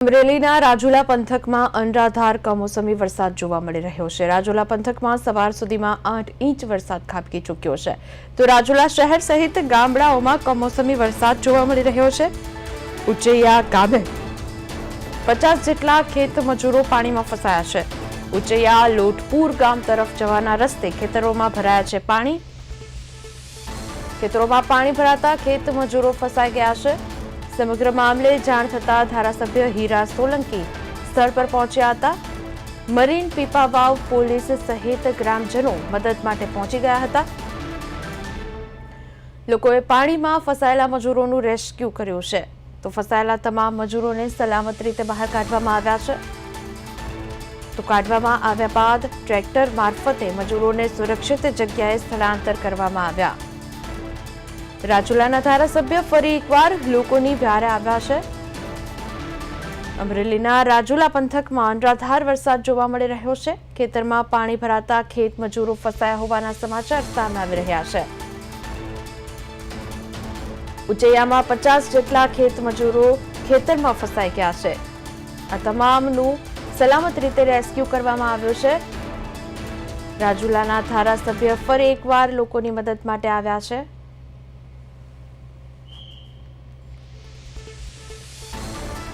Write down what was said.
અમરેલીના રાજુલા પંથકમાં અનરાધાર કમોસમી વરસાદ જોવા મળી રહ્યો છે। રાજુલા પંથકમાં સવાર સુધીમાં 8 ઇંચ વરસાદ ખાબકી ચૂક્યો છે, તો રાજુલા શહેર સહિત ગામડાઓમાં કમોસમી વરસાદ જોવા મળી રહ્યો છે। ઉચૈયા ગામે 50 જેટલા ખેત મજૂરો પાણીમાં ફસાયા છે। ઉચૈયા લોટપુર ગામ તરફ જવાના રસ્તે ખેતરોમાં ભરાયા છે પાણી। ખેતરોમાં પાણી ભરાતા ખેત મજૂરો ફસાઈ ગયા છે। સમગ્ર મામલે જાણ થતા ધારાસભ્ય હીરા સોલંકી સ્થળ પર પહોંચ્યા હતા। મરીન પીપાવાવ પોલીસ સહિત ગ્રામજનો મદદ માટે પહોંચી ગયા હતા। લોકોએ પાણીમાં ફસાયેલા મજૂરોનું રેસ્ક્યુ કર્યું છે, તો ફસાયેલા તમામ મજૂરોને સલામત રીતે બહાર કાઢવામાં આવ્યા છે। તો કાઢવામાં આવ્યા બાદ ટ્રેક્ટર મારફતે મજૂરોને સુરક્ષિત જગ્યાએ સ્થળાંતર કરવામાં આવ્યા। રાજુલાના ધારાસભ્ય ફરી એકવાર લોકોની વ્યારે આવ્યા છે। અમરેલીના રાજુલા પંથકમાં અનરાધાર વરસાદ જોવા મળી રહ્યો છે। ખેતરમાં પાણી ભરાતા ખેત મજૂરો ફસાયા હોવાના સમાચાર સામે આવી રહ્યા છે। ઉચૈયામાં 50 જેટલા ખેત મજૂરો ખેતરમાં ફસાઈ ગયા છે। આ તમામનું સલામત રીતે રેસ્ક્યુ કરવામાં આવ્યું છે। રાજુલાના ધારાસભ્ય ફરી એકવાર લોકોની મદદ માટે આવ્યા છે।